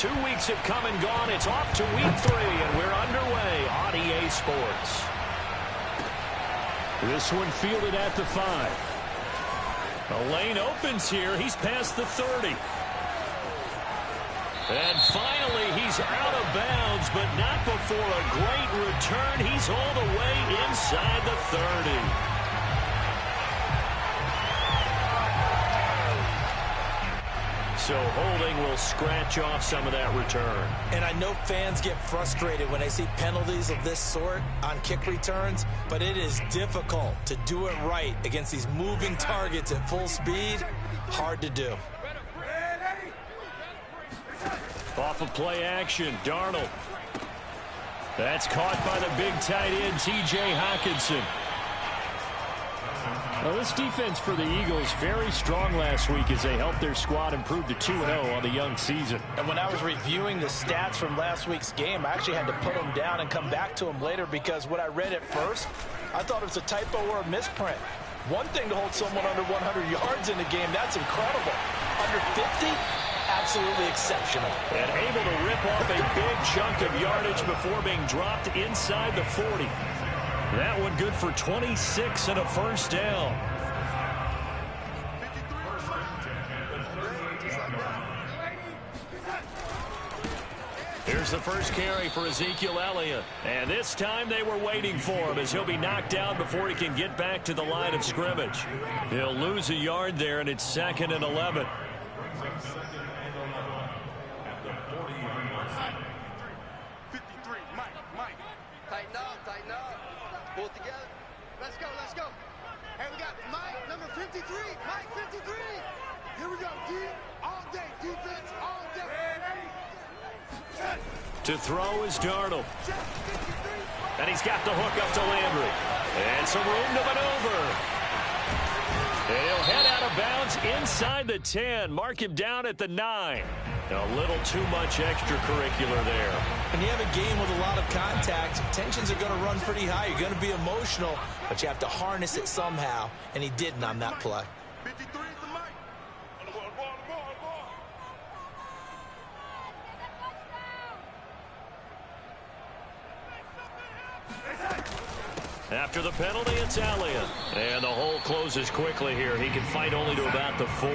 2 weeks have come and gone. It's off to week 3, and we're underway on EA Sports. This one fielded at the 5. The lane opens here. He's past the 30. And finally, he's out of bounds, but not before a great return. He's all the way inside the 30. So holding will scratch off some of that return. And I know fans get frustrated when they see penalties of this sort on kick returns, but it is difficult to do it right against these moving targets at full speed. Hard to do. Off of play action, Darnold. That's caught by the big tight end, T.J. Hockenson. Well, this defense for the Eagles very strong last week as they helped their squad improve to 2-0 on the young season. And when I was reviewing the stats from last week's game, I actually had to put them down and come back to them later because what I read at first, I thought it was a typo or a misprint. One thing to hold someone under 100 yards in the game, that's incredible. Under 50, absolutely exceptional. And able to rip off a big chunk of yardage before being dropped inside the 40. That one good for 26 and a first down. Here's the first carry for Ezekiel Elliott. And this time they were waiting for him as he'll be knocked down before he can get back to the line of scrimmage. He'll lose a yard there, and it's 2nd and 11. Tighten up. Pull it together. Let's go. Hey, we got Mike, number 53. Mike, 53. Here we go, D. All day. Defense, all day. To throw is Darnold. And he's got the hook up to Landry. And some room to maneuver. He'll head out of bounds inside the 10. Mark him down at the 9. A little too much extracurricular there. When you have a game with a lot of contact, tensions are going to run pretty high. You're going to be emotional, but you have to harness it somehow, and he didn't on that play. 53 is the mic. After the penalty, it's Elliott. And the hole closes quickly here. He can fight only to about the 4.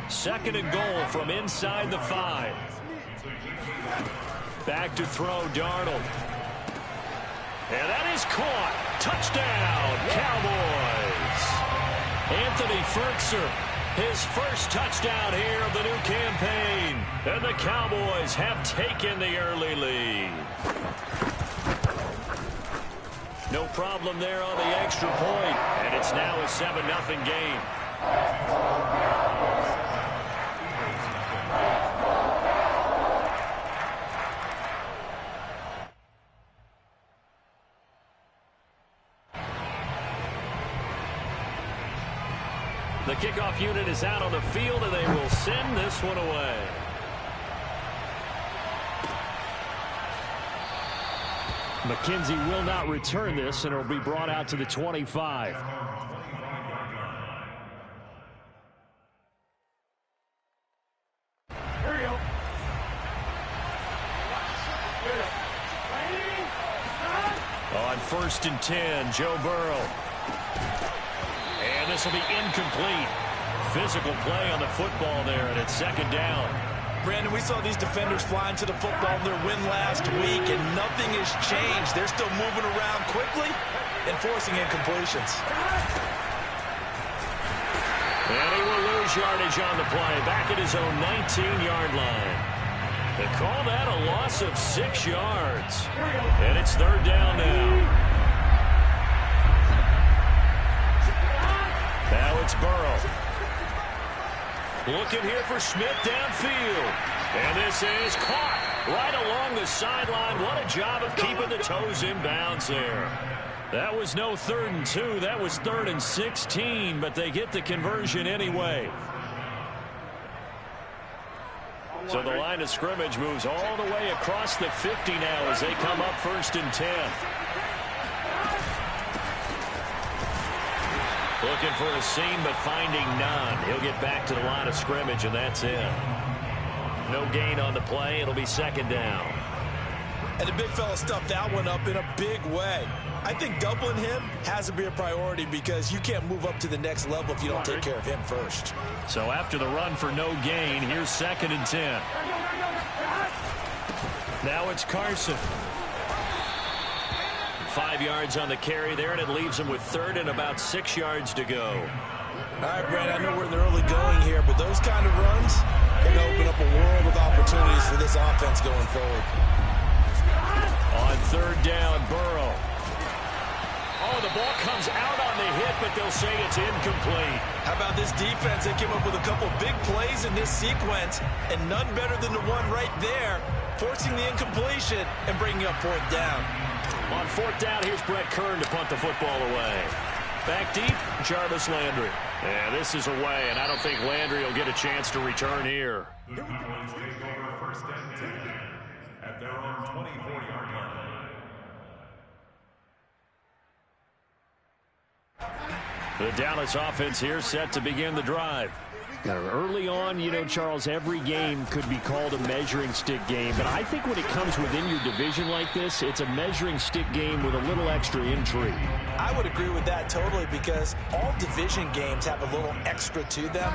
2nd and goal from inside the 5. Back to throw, Darnold. And that is caught. Touchdown, Cowboys. Anthony Fertzer, his first touchdown here of the new campaign. And the Cowboys have taken the early lead. No problem there on the extra point. And it's now a 7-0 game. The kickoff unit is out on the field, and they will send this one away. McKenzie will not return this, and it will be brought out to the 25. On 1st and 10, Joe Burrow. And this will be incomplete. Physical play on the football there, and it's 2nd down. Brandon, we saw these defenders flying to the football in their win last week, and nothing has changed. They're still moving around quickly and forcing incompletions. And he will lose yardage on the play, back at his own 19-yard line. They call that a loss of 6 yards. And it's 3rd down now. Now it's Burrow. Looking here for Smith downfield. And this is caught right along the sideline. What a job of keeping the toes in bounds there. That was no 3rd and 2. That was 3rd and 16, but they get the conversion anyway. So the line of scrimmage moves all the way across the 50 now as they come up 1st and 10. Looking for a seam, but finding none. He'll get back to the line of scrimmage, and that's it. No gain on the play. It'll be second down. And the big fella stuffed that one up in a big way. I think doubling him has to be a priority because you can't move up to the next level if you don't take care of him first. So after the run for no gain, here's 2nd and 10. Now it's Carson. 5 yards on the carry there, and it leaves him with 3rd and about 6 yards to go. All right, Brad, I know we're in the early going here, but those kind of runs can open up a world of opportunities for this offense going forward. On 3rd down, Burrow. Oh, the ball comes out on the hit, but they'll say it's incomplete. How about this defense? They came up with a couple big plays in this sequence, and none better than the one right there, forcing the incompletion and bringing up 4th down. On 4th down, here's Brett Kern to punt the football away. Back deep, Jarvis Landry. Yeah, this is away, and I don't think Landry will get a chance to return here. The Eagles take over 1st and 10 at their own 24-yard line. The Dallas offense here set to begin the drive. Now, early on, you know, Charles, every game could be called a measuring stick game. But I think when it comes within your division like this, it's a measuring stick game with a little extra intrigue. I would agree with that totally because all division games have a little extra to them.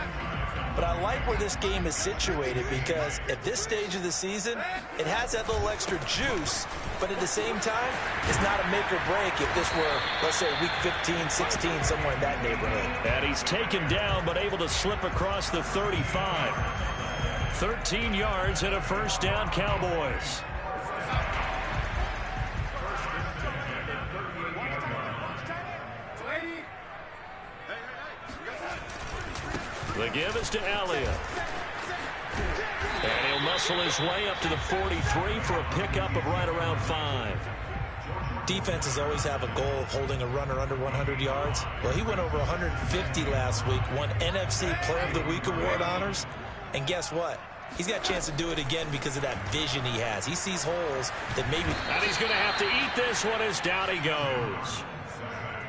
But I like where this game is situated because at this stage of the season, it has that little extra juice, but at the same time, it's not a make or break if this were, let's say, week 15, 16, somewhere in that neighborhood. And he's taken down, but able to slip across the 35. 13 yards and a 1st down, Cowboys. The give is to Elliott. And he'll muscle his way up to the 43 for a pickup of right around 5. Defenses always have a goal of holding a runner under 100 yards. Well, he went over 150 last week, won NFC Player of the Week award honors. And guess what? He's got a chance to do it again because of that vision he has. He sees holes that maybe... And he's going to have to eat this one as down he goes.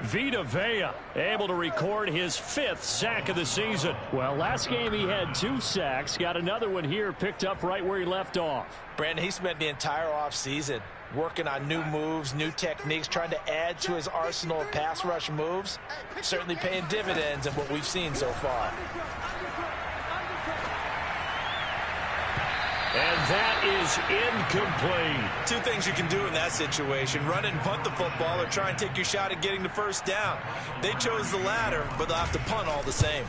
Vita Vea able to record his 5th sack of the season. Well, last game he had 2 sacks. Got another one here picked up right where he left off. Brandon, he spent the entire offseason working on new moves, new techniques, trying to add to his arsenal of pass rush moves. Certainly paying dividends in what we've seen so far. And that is incomplete. 2 things you can do in that situation. Run and punt the football or try and take your shot at getting the 1st down. They chose the latter, but they'll have to punt all the same.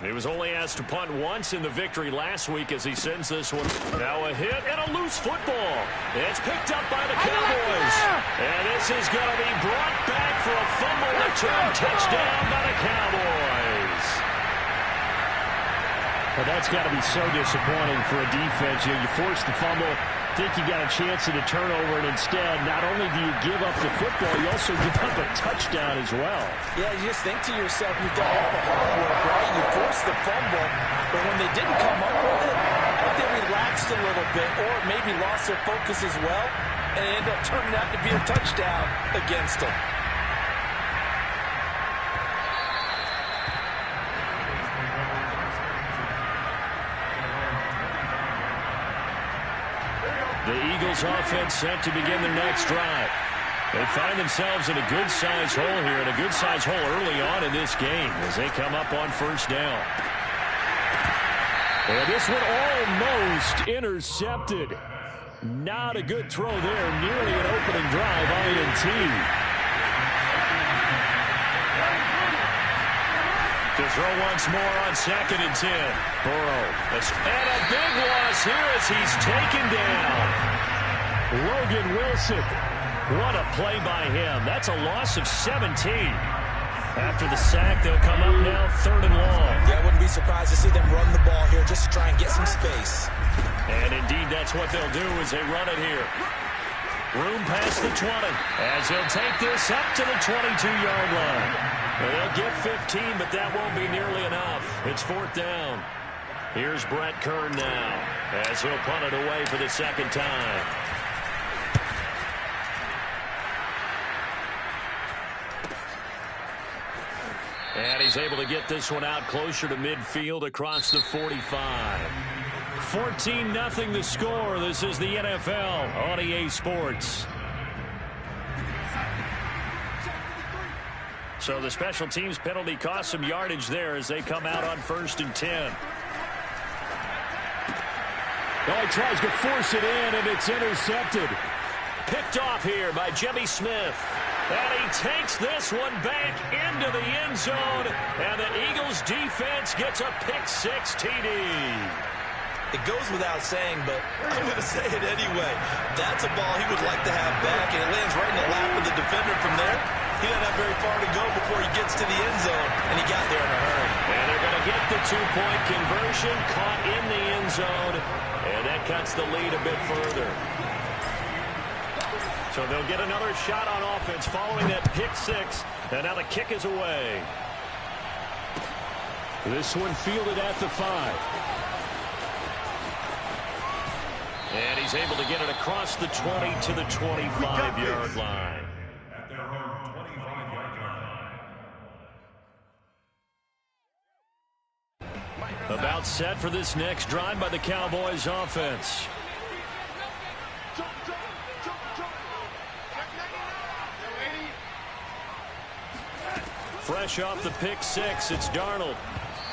He was only asked to punt once in the victory last week as he sends this one. Now a hit and a loose football. It's picked up by the Cowboys. And this is going to be brought back for a fumble return touchdown by the Cowboys. Well, that's got to be so disappointing for a defense. You force the fumble, think you got a chance at a turnover, and instead, not only do you give up the football, you also give up a touchdown as well. Yeah, you just think to yourself, you've done all the hard work, right? You forced the fumble, but when they didn't come up with it, I think they relaxed a little bit, or maybe lost their focus as well, and it ended up turning out to be a touchdown against them. The Eagles offense set to begin their next drive. They find themselves in a good-sized hole here, and a good-sized hole early on in this game as they come up on 1st down. And this one almost intercepted. Not a good throw there. Nearly an opening drive, INT. To throw once more on 2nd and 10. Burrow. And a big loss here as he's taken down. Logan Wilson. What a play by him. That's a loss of 17. After the sack, they'll come up now 3rd and long. Yeah, I wouldn't be surprised to see them run the ball here just to try and get some space. And indeed, that's what they'll do as they run it here. Room past the 20 as he'll take this up to the 22-yard line. They'll get 15, but that won't be nearly enough. It's 4th down. Here's Brett Kern now as he'll punt it away for the 2nd time. And he's able to get this one out closer to midfield across the 45. 14-0 the score. This is the NFL on EA Sports. So the special teams penalty cost some yardage there as they come out on 1st and 10. Oh, he tries to force it in, and it's intercepted. Picked off here by Jimmy Smith. And he takes this one back into the end zone. And the Eagles defense gets a pick-6 TD. It goes without saying, but I'm going to say it anyway. That's a ball he would like to have back, and it lands right in the lap of the defender from there. He doesn't have very far to go before he gets to the end zone, and he got there in a hurry. And they're going to get the 2-point conversion, caught in the end zone, and that cuts the lead a bit further. So they'll get another shot on offense following that pick-6, and now the kick is away. This one fielded at the 5. And he's able to get it across the 20 to the 25-yard line. At their own 25-yard line. About set for this next drive by the Cowboys offense. Fresh off the pick-6, it's Darnold.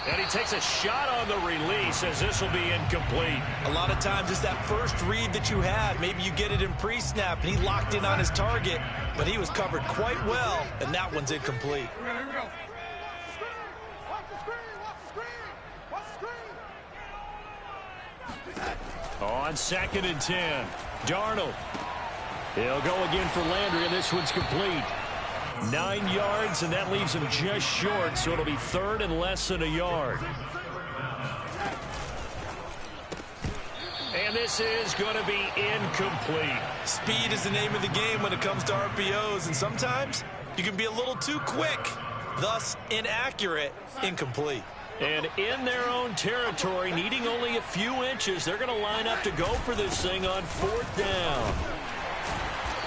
And he takes a shot on the release as this will be incomplete. A lot of times it's that first read that you had. Maybe you get it in pre-snap, and he locked in on his target, but he was covered quite well, and that one's incomplete. Here we go. Watch the screen. On 2nd and 10, Darnold. He'll go again for Landry, and this one's complete. 9 yards, and that leaves him just short, so it'll be 3rd and less than a yard. And this is going to be incomplete. Speed is the name of the game when it comes to RPOs, and sometimes you can be a little too quick, thus inaccurate, incomplete. And in their own territory, needing only a few inches, they're going to line up to go for this thing on 4th down.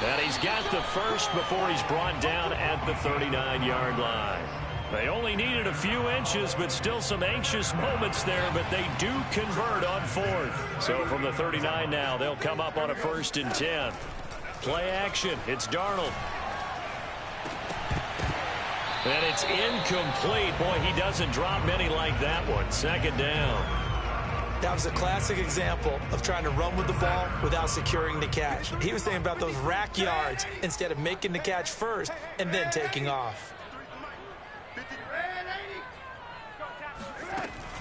And he's got the first before he's brought down at the 39-yard line. They only needed a few inches, but still some anxious moments there, but they do convert on 4th. So from the 39 now, they'll come up on a 1st and 10. Play action. It's Darnold. And it's incomplete. Boy, he doesn't drop many like that one. 2nd down. That was a classic example of trying to run with the ball without securing the catch. He was thinking about those rack yards instead of making the catch first and then taking off.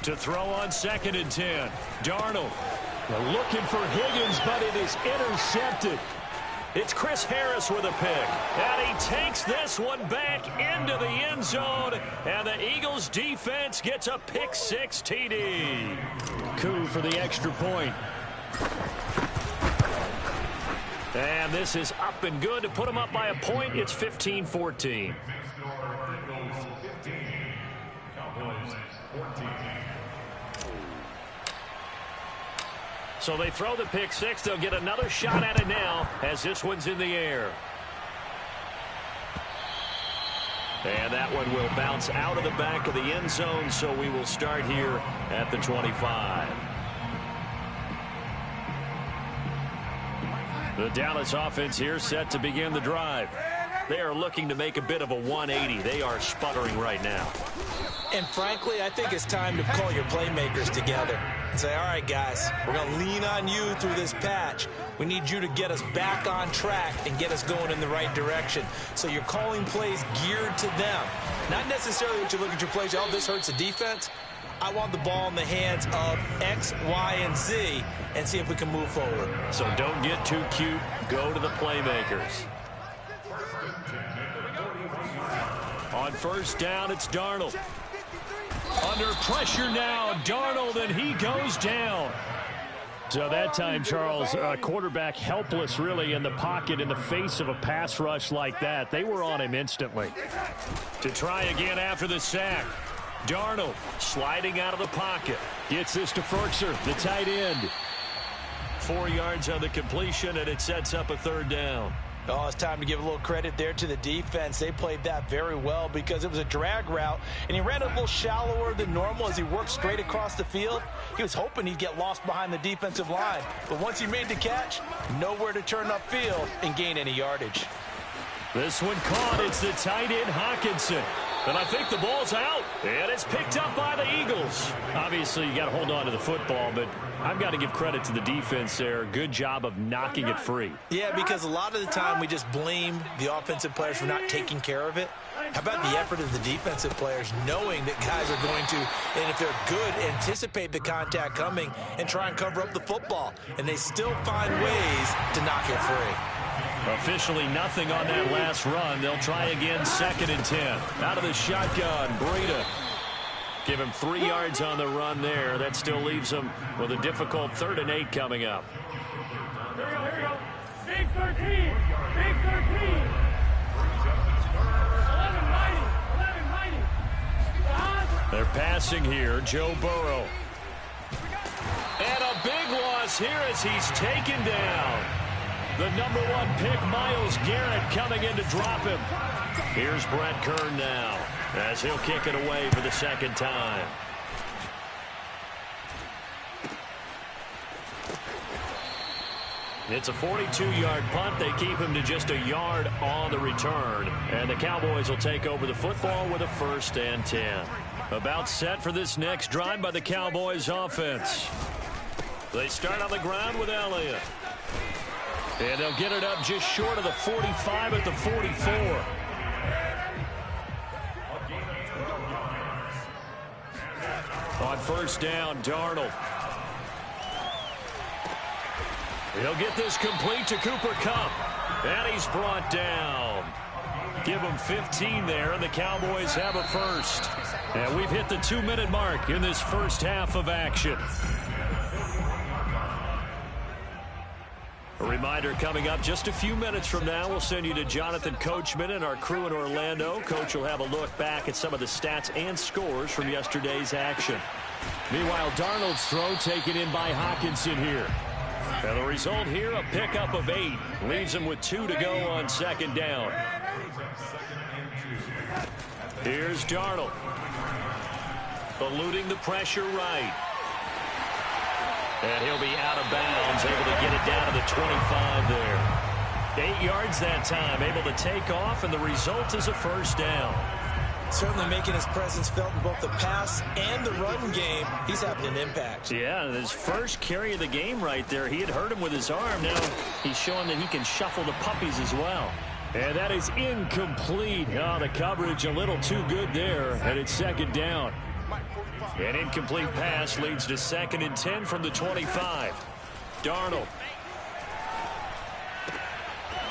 To throw on 2nd and 10. Darnold. They're looking for Higgins, but it is intercepted. It's Chris Harris with a pick. And he takes this one back into the end zone. And the Eagles defense gets a pick-6 TD. Coup for the extra point. And this is up and good to put them up by a point. It's 15-14. So they throw the pick-6. They'll get another shot at it now as this one's in the air. And that one will bounce out of the back of the end zone, so we will start here at the 25. The Dallas offense here set to begin the drive. They are looking to make a bit of a 180. They are sputtering right now. And frankly, I think it's time to call your playmakers together and say, all right, guys, we're going to lean on you through this patch. We need you to get us back on track and get us going in the right direction. So you're calling plays geared to them. Not necessarily what you look at your plays, oh, this hurts the defense. I want the ball in the hands of X, Y, and Z and see if we can move forward. So don't get too cute. Go to the playmakers. On 1st down, it's Darnold. Under pressure now, Darnold, and he goes down. So that time, Charles, quarterback helpless really in the pocket in the face of a pass rush like that. They were on him instantly. To try again after the sack. Darnold sliding out of the pocket. Gets this to Firkser, the tight end. 4 yards on the completion, and it sets up a 3rd down. Oh, it's time to give a little credit there to the defense. They played that very well because it was a drag route, and he ran a little shallower than normal as he worked straight across the field. He was hoping he'd get lost behind the defensive line, but once he made the catch, nowhere to turn upfield and gain any yardage. This one caught. It's the tight end, Hawkinson. And I think the ball's out. And it's picked up by the Eagles. Obviously, you got to hold on to the football, but I've got to give credit to the defense there. Good job of knocking it free. Yeah, because a lot of the time we just blame the offensive players for not taking care of it. How about the effort of the defensive players knowing that guys are going to, and if they're good, anticipate the contact coming and try and cover up the football. And they still find ways to knock it free. Officially nothing on that last run. They'll try again, 2nd and 10. Out of the shotgun, Breida. Give him 3 yards on the run there. That still leaves him with a difficult 3rd and 8 coming up. Here we go. Big 13. Big 13. 11 mighty. They're passing here. Joe Burrow. And a big loss here as he's taken down. The number 1 pick, Myles Garrett, coming in to drop him. Here's Brett Kern now as he'll kick it away for the 2nd time. It's a 42-yard punt. They keep him to just a yard on the return. And the Cowboys will take over the football with a 1st and 10. About set for this next drive by the Cowboys offense. They start on the ground with Elliott. And they'll get it up just short of the 45 at the 44. On 1st down, Darnold. He'll get this complete to Cooper Kupp. And he's brought down. Give him 15 there, and the Cowboys have a 1st. And we've hit the 2-minute mark in this first half of action. A reminder coming up just a few minutes from now, we'll send you to Jonathan Coachman and our crew in Orlando. Coach will have a look back at some of the stats and scores from yesterday's action. Meanwhile, Darnold's throw taken in by Hawkinson here. And the result here, a pickup of 8. Leaves him with 2 to go on 2nd down. Here's Darnold. Eluding the pressure right. And he'll be out of bounds, able to get it down to the 25 there. 8 yards that time, able to take off, and the result is a 1st down. Certainly making his presence felt in both the pass and the run game. He's having an impact. Yeah, his first carry of the game right there. He had hurt him with his arm. Now he's showing that he can shuffle the puppies as well. And that is incomplete. Oh, the coverage a little too good there, and it's 2nd down. An incomplete pass leads to 2nd and 10 from the 25. Darnold.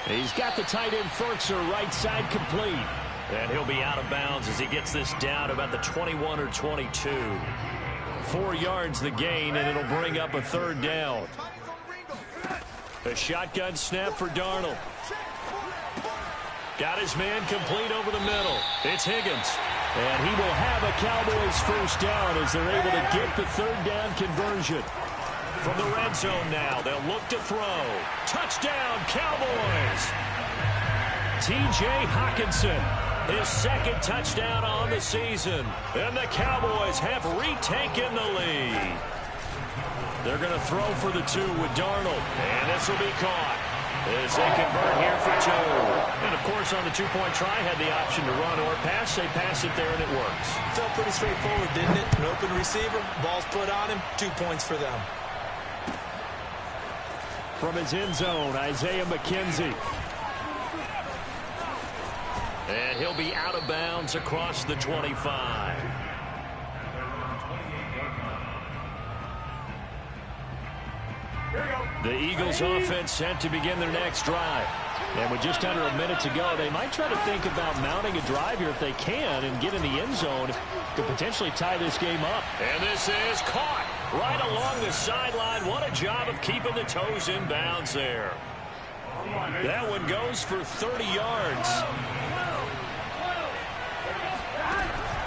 He's got the tight end Fertzer right side complete. And he'll be out of bounds as he gets this down about the 21 or 22. 4 yards the gain, and it'll bring up a 3rd down. A shotgun snap for Darnold. Got his man complete over the middle. It's Higgins. And he will have a Cowboys 1st down as they're able to get the 3rd down conversion. From the red zone now, they'll look to throw. Touchdown, Cowboys! T.J. Hawkinson, his 2nd touchdown on the season. And the Cowboys have retaken the lead. They're going to throw for the 2 with Darnold. And this will be caught as they convert here for 2. And, of course, on the 2-point try, had the option to run or pass. They pass it there, and it works. Felt pretty straightforward, didn't it? An open receiver, ball's put on him, 2 points for them. From his end zone, Isaiah McKenzie. And he'll be out of bounds across the 25. The Eagles offense set to begin their next drive. And with just under a minute to go, they might try to think about mounting a drive here if they can and get in the end zone to potentially tie this game up. And this is caught right along the sideline. What a job of keeping the toes in bounds there. That one goes for 30 yards.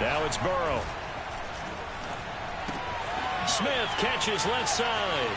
Now it's Burrow. Smith catches left side.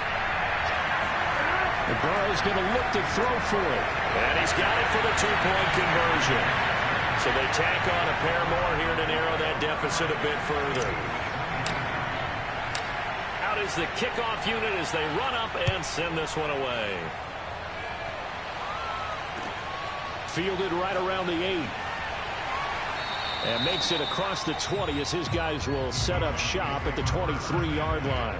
Burrow's going to look to throw for it. And he's got it for the two-point conversion. So they tack on a pair more here to narrow that deficit a bit further. Out is the kickoff unit as they run up and send this one away. Fielded right around the 8. And makes it across the 20 as his guys will set up shop at the 23-yard line.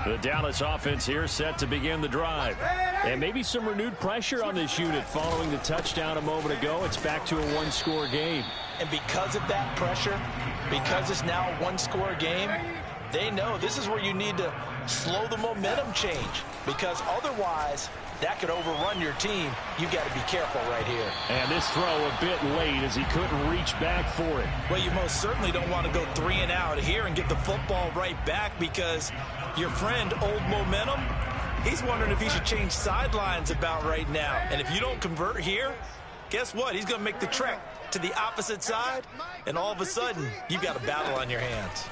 The Dallas offense here set to begin the drive. And maybe some renewed pressure on this unit following the touchdown a moment ago. It's back to a one-score game. And because of that pressure, because it's now a one-score game, they know this is where you need to slow the momentum change. Because otherwise, that could overrun your team. You've got to be careful right here. And this throw a bit late as he couldn't reach back for it. Well, you most certainly don't want to go 3 and out here and get the football right back because your friend, Old Momentum, he's wondering if he should change sidelines about right now. And if you don't convert here, guess what? He's going to make the trek to the opposite side, and all of a sudden, you've got a battle on your hands.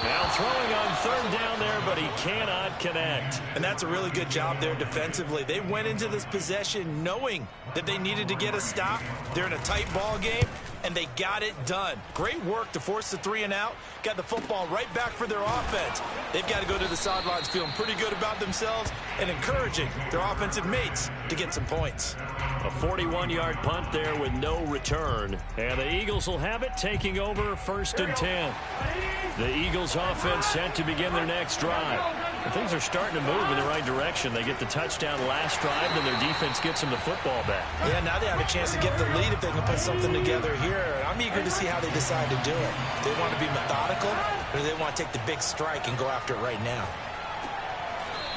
Now throwing on third down there, but he cannot connect. And that's a really good job there defensively. They went into this possession knowing that they needed to get a stop. They're in a tight ball game, and they got it done. Great work to force the 3 and out. Got the football right back for their offense. They've got to go to the sidelines feeling pretty good about themselves and encouraging their offensive mates to get some points. A 41-yard punt there with no return. And the Eagles will have it, taking over 1st and 10. The Eagles offense set to begin their next drive. And things are starting to move in the right direction. They get the touchdown last drive, then their defense gets them the football back. Yeah, now they have a chance to get the lead if they can put something together here. I'm eager to see how they decide to do it. They want to be methodical, or they want to take the big strike and go after it right now.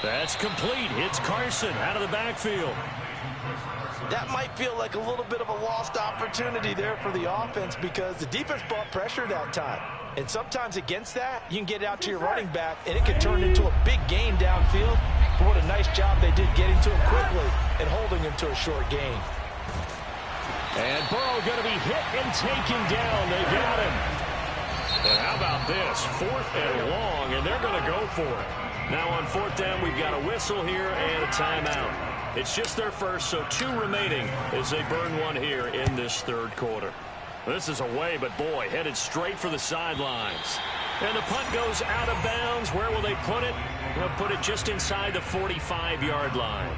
That's complete. It's Carson out of the backfield. That might feel like a little bit of a lost opportunity there for the offense because the defense brought pressure that time. And sometimes against that, you can get out to your running back, and it can turn into a big gain downfield. But what a nice job they did getting to him quickly and holding him to a short gain. And Burrow going to be hit and taken down. They got him. And how about this? 4th and long, and they're going to go for it. Now on 4th down, we've got a whistle here and a timeout. It's just their first, so 2 remaining as they burn one here in this 3rd quarter. This is away, but boy, headed straight for the sidelines. And the punt goes out of bounds. Where will they put it? They'll put it just inside the 45-yard line.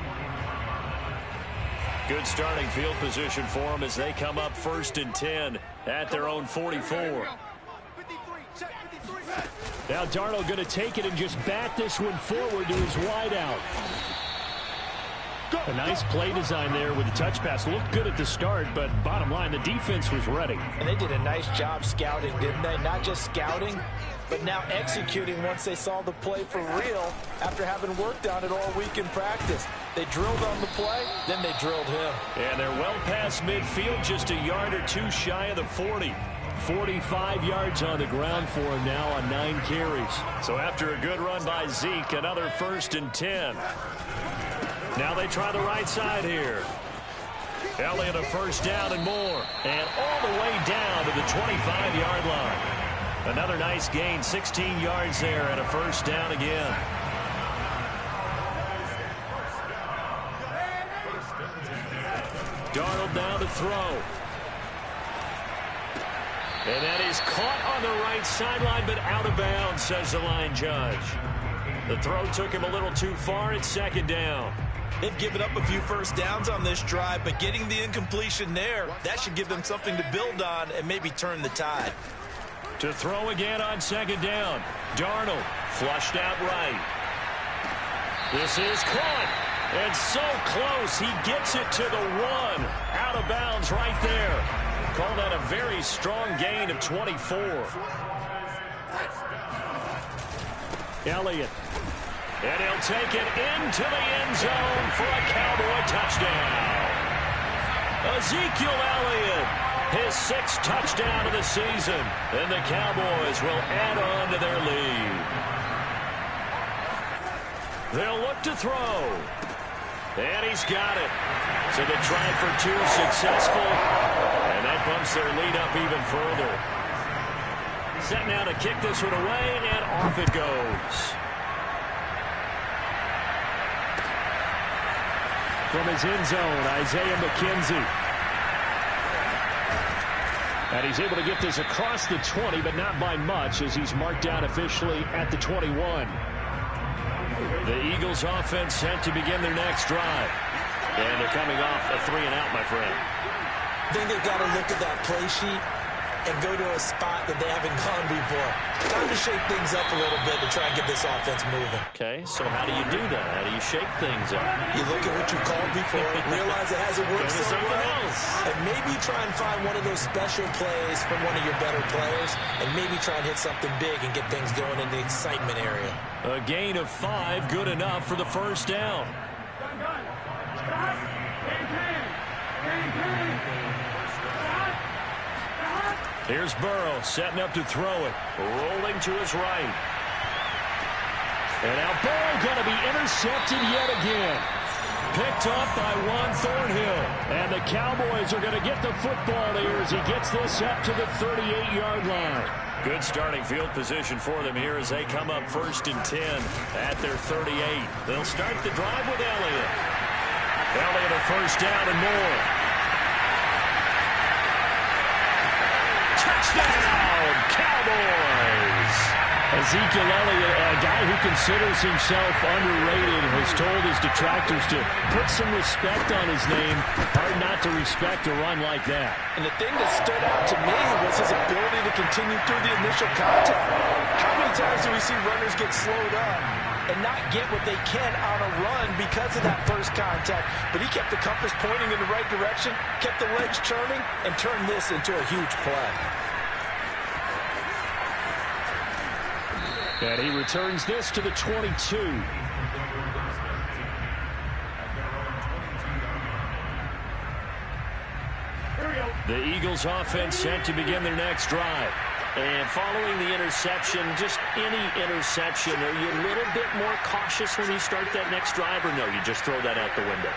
Good starting field position for them as they come up 1st and 10 at their own 44. Now Darnold going to take it and just bat this one forward to his wideout. A nice play design there with the touch pass. Looked good at the start, but bottom line, the defense was ready. And they did a nice job scouting, didn't they? Not just scouting, but now executing once they saw the play for real after having worked on it all week in practice. They drilled on the play, then they drilled him. And they're well past midfield, just a yard or 2 shy of the 40. 45 yards on the ground for him now on 9 carries. So after a good run by Zeke, another 1st and 10. Now they try the right side here. Elliott a 1st down and more. And all the way down to the 25-yard line. Another nice gain, 16 yards there and a 1st down again. Darnold now to throw. And that is caught on the right sideline, but out of bounds, says the line judge. The throw took him a little too far. It's 2nd down. They've given up a few 1st downs on this drive, but getting the incompletion there, that should give them something to build on and maybe turn the tide. To throw again on 2nd down. Darnold flushed out right. This is caught. And so close. He gets it to the 1. Out of bounds right there. Call that a very strong gain of 24. Elliott. And he'll take it into the end zone for a Cowboy touchdown. Ezekiel Elliott, his 6th touchdown of the season. And the Cowboys will add on to their lead. They'll look to throw. And he's got it. So the try for 2 successful. And that bumps their lead up even further. Set now to kick this one away, and off it goes. From his end zone, Isaiah McKenzie. And he's able to get this across the 20, but not by much, as he's marked down officially at the 21. The Eagles offense set to begin their next drive. And they're coming off a 3-and-out, my friend. I think they've got to look at that play sheet and go to a spot that they haven't gone before. Time to shake things up a little bit to try and get this offense moving. Okay, so how do you do that? How do you shake things up? You look at what you called before, realize it hasn't worked so well, and maybe try and find one of those special plays from one of your better players, and maybe try and hit something big and get things going in the excitement area. A gain of 5, good enough for the first down. Here's Burrow setting up to throw it. Rolling to his right. And now Burrow going to be intercepted yet again. Picked up by Juan Thornhill. And the Cowboys are going to get the football here as he gets this up to the 38-yard line. Good starting field position for them here as they come up 1st and 10 at their 38. They'll start the drive with Elliott. Elliott a first down and more. Touchdown, Cowboys! Ezekiel Elliott, a guy who considers himself underrated, has told his detractors to put some respect on his name. Hard not to respect a run like that. And the thing that stood out to me was his ability to continue through the initial contact. How many times do we see runners get slowed up and not get what they can on a run because of that first contact? But he kept the compass pointing in the right direction, kept the legs churning, and turned this into a huge play. And he returns this to the 22. The Eagles offense set to begin their next drive. And following the interception, just any interception, are you a little bit more cautious when you start that next drive, or no, you just throw that out the window?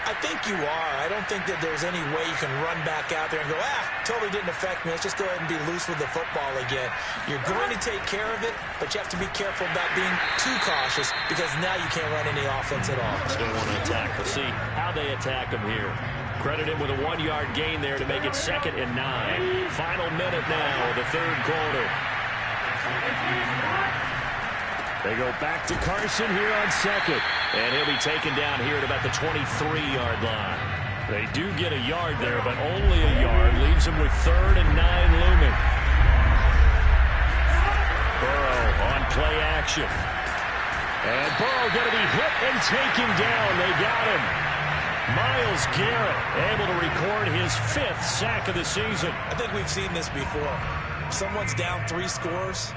I think you are. I don't think that there's any way you can run back out there and go, totally didn't affect me. Let's just go ahead and be loose with the football again. You're going to take care of it, but you have to be careful about being too cautious because now you can't run any offense at all. Still want to attack. We'll see how they attack him here. Credit him with a 1-yard gain there to make it 2nd and 9. Final minute now of the 3rd quarter. They go back to Carson here on 2nd. And he'll be taken down here at about the 23-yard line. They do get a yard there, but only a yard. Leaves them with 3rd and 9 looming. Burrow on play action. And Burrow going to be hit and taken down. They got him. Myles Garrett able to record his 5th sack of the season. I think we've seen this before. If someone's down 3 scores,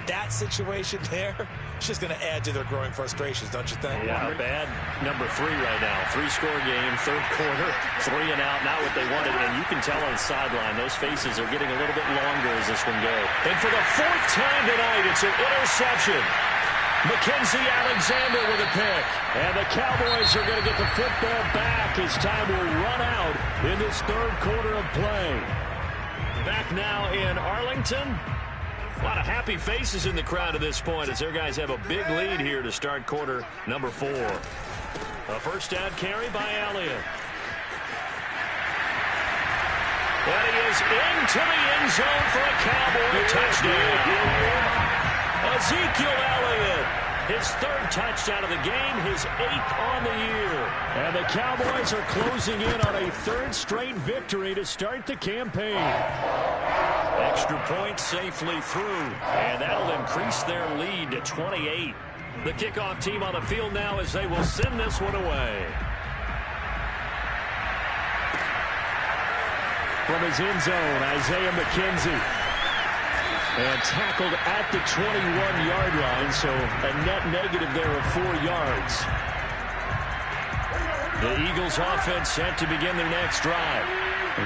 that situation there, it's just going to add to their growing frustrations, don't you think? Yeah, a bad number 3 right now. 3-score game, 3rd quarter, 3 and out, not what they wanted. And you can tell on the sideline, those faces are getting a little bit longer as this one goes. And for the 4th time tonight, it's an interception. Mackenzie Alexander with a pick. And the Cowboys are going to get the football back as time will run out in this 3rd quarter of play. Back now in Arlington. A lot of happy faces in the crowd at this point as their guys have a big lead here to start quarter number 4. A first down carry by Elliott. And he is into the end zone for a Cowboy touchdown. Ezekiel Elliott, his 3rd touchdown of the game, his 8th on the year. And the Cowboys are closing in on a 3rd straight victory to start the campaign. Extra point safely through, and that'll increase their lead to 28. The kickoff team on the field now as they will send this one away. From his end zone, Isaiah McKenzie. And tackled at the 21-yard line, so a net negative there of 4 yards. The Eagles offense set to begin their next drive.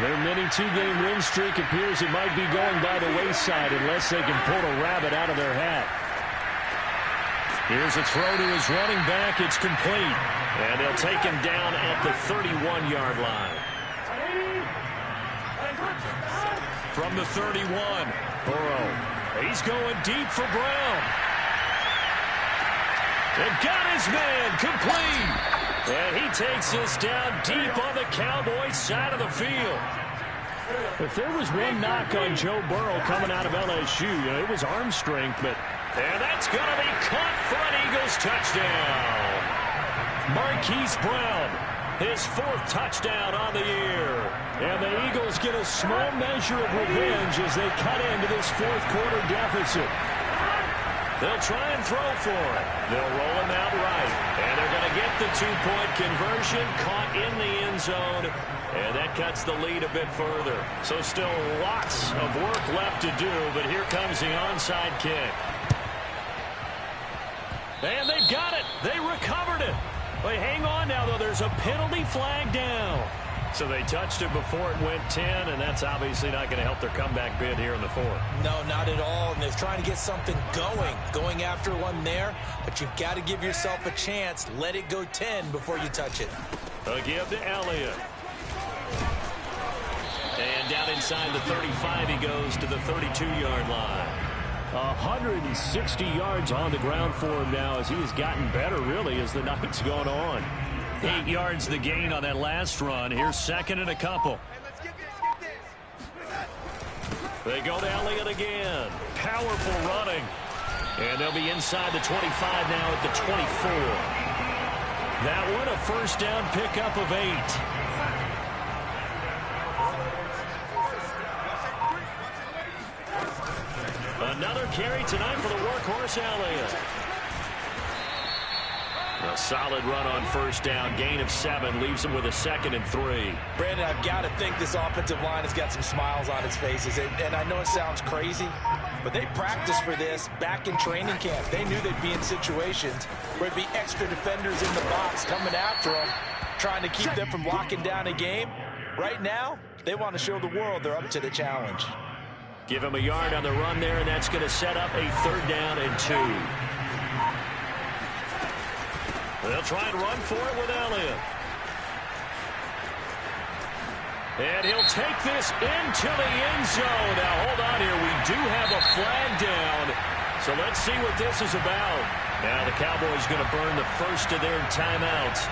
Their mini 2-game win streak appears it might be going by the wayside unless they can pull a rabbit out of their hat. Here's a throw to his running back. It's complete. And they'll take him down at the 31-yard line. From the 31, Burrow He's going deep for Brown. And got his man complete. And he takes this down deep on the Cowboys side of the field. If there was one knock on Joe Burrow coming out of LSU, it was arm strength, but... And that's going to be caught for an Eagles touchdown. Marquise Brown, his 4th touchdown on the year. And the Eagles get a small measure of revenge as they cut into this 4th quarter deficit. They'll try and throw for it. They'll roll him out right. And they're going to get the 2-point conversion, caught in the end zone. And that cuts the lead a bit further. So still lots of work left to do, but here comes the onside kick. And they've got it. They recovered it. They hang on now, though. There's a penalty flag down. So they touched it before it went 10, and that's obviously not going to help their comeback bid here in the 4th. No, not at all. And they're trying to get something going after one there. But you've got to give yourself a chance. Let it go 10 before you touch it. A give to Elliott. And down inside the 35, he goes to the 32-yard line. 160 yards on the ground for him now as he has gotten better, really, as the night's gone on. 8 yards the gain on that last run. Here's 2nd and a couple. They go to Elliott again. Powerful running. And they'll be inside the 25 now at the 24. That one a first down pickup of 8. Another carry tonight for the workhorse Elliott. A solid run on first down. Gain of 7 leaves him with a 2nd and 3. Brandon, I've got to think this offensive line has got some smiles on its faces. And I know it sounds crazy, but they practiced for this back in training camp. They knew they'd be in situations where there'd be extra defenders in the box coming after them, trying to keep them from locking down a game. Right now, they want to show the world they're up to the challenge. Give him a yard on the run there, and that's going to set up a 3rd down and 2. They'll try and run for it with Elliott. And he'll take this into the end zone. Now, hold on here. We do have a flag down. So let's see what this is about. Now, the Cowboys going to burn the first of their timeouts.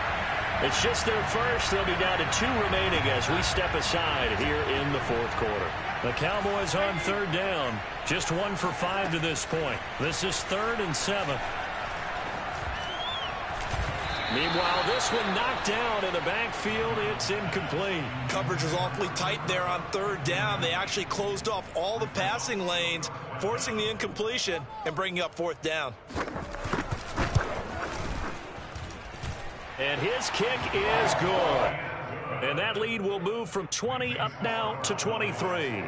It's just their first. They'll be down to 2 remaining as we step aside here in the 4th quarter. The Cowboys on 3rd down. Just 1 for 5 to this point. This is 3rd and 7. Meanwhile, this one knocked down in the backfield. It's incomplete. Coverage was awfully tight there on 3rd down. They actually closed off all the passing lanes, forcing the incompletion and bringing up 4th down. And his kick is good. And that lead will move from 20 up now to 23.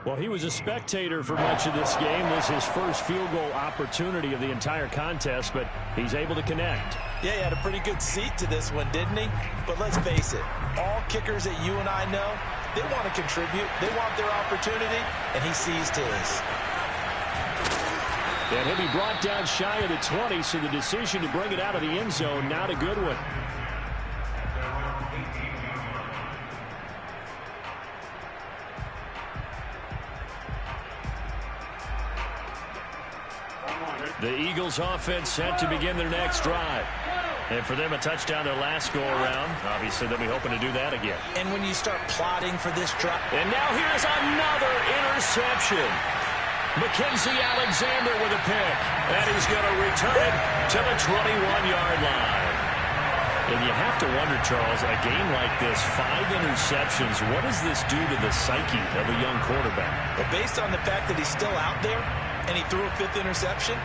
Well, he was a spectator for much of this game. This is his first field goal opportunity of the entire contest, but he's able to connect. Yeah, he had a pretty good seat to this one, didn't he? But let's face it, all kickers that you and I know, they want to contribute. They want their opportunity, and he seized his. And he'll be brought down shy of the 20, so the decision to bring it out of the end zone, not a good one. The Eagles offense set to begin their next drive. And for them, a touchdown their last go-around. Obviously, they'll be hoping to do that again. And when you start plotting for this drive. And now here's another interception. Mackenzie Alexander with a pick. And he's going to return it to the 21-yard line. And you have to wonder, Charles, a game like this, 5 interceptions, what does this do to the psyche of a young quarterback? But based on the fact that he's still out there and he threw a 5th interception,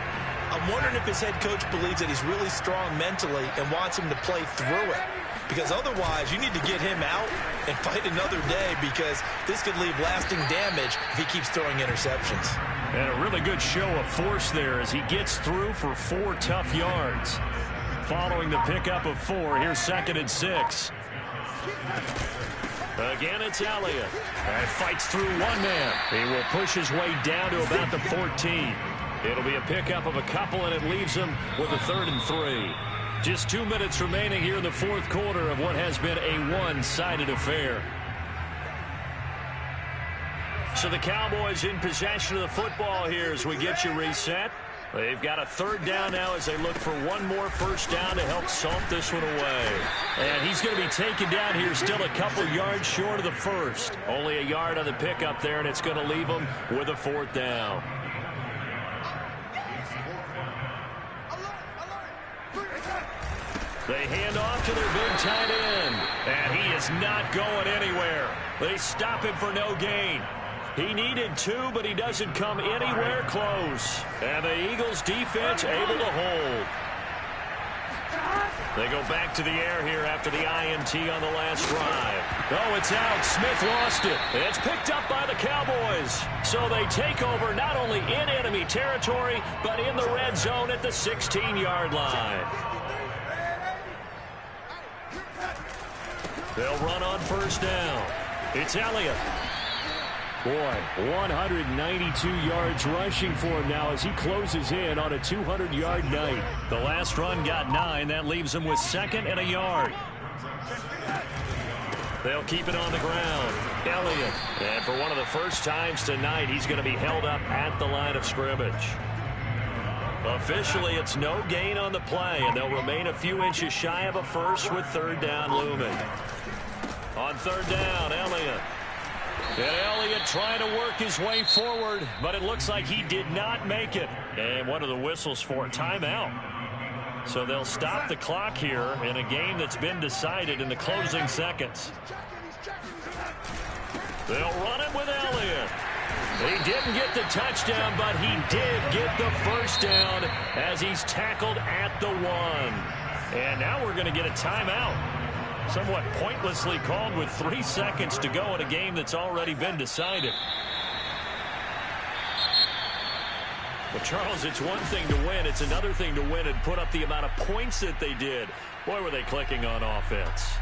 I'm wondering if his head coach believes that he's really strong mentally and wants him to play through it. Because otherwise, you need to get him out and fight another day, because this could leave lasting damage if he keeps throwing interceptions. And a really good show of force there as he gets through for 4 tough yards. Following the pickup of 4, here's 2nd and 6. Again, it's Elliott. And fights through one man. He will push his way down to about the 14. It'll be a pickup of a couple, and it leaves him with a 3rd and 3. Just 2 minutes remaining here in the 4th quarter of what has been a one-sided affair. So the Cowboys in possession of the football here as we get you reset. They've got a third down now as they look for one more first down to help salt this one away. And he's going to be taken down here still a couple yards short of the first. Only a yard on the pickup there, and it's going to leave him with a fourth down. They hand off to their big tight end, and he is not going anywhere. They stop him for no gain. He needed 2, but he doesn't come anywhere close. And the Eagles defense able to hold. They go back to the air here after the INT on the last drive. Oh, it's out. Smith lost it. It's picked up by the Cowboys. So they take over not only in enemy territory, but in the red zone at the 16-yard line. They'll run on first down. It's Elliott. Boy, 192 yards rushing for him now as he closes in on a 200-yard night. The last run got 9. That leaves him with 2nd and a yard. They'll keep it on the ground. Elliott. And for one of the first times tonight, he's going to be held up at the line of scrimmage. Officially, it's no gain on the play, and they'll remain a few inches shy of a first with third down looming. On third down, Elliott. And Elliott trying to work his way forward, but it looks like he did not make it. And what are the whistles for? Timeout. So they'll stop the clock here in a game that's been decided in the closing seconds. They'll run it with Elliott. He didn't get the touchdown, but he did get the first down as he's tackled at the 1. And now we're going to get a timeout. Somewhat pointlessly called with 3 seconds to go in a game that's already been decided. But, Charles, it's one thing to win. It's another thing to win and put up the amount of points that they did. Boy, were they clicking on offense.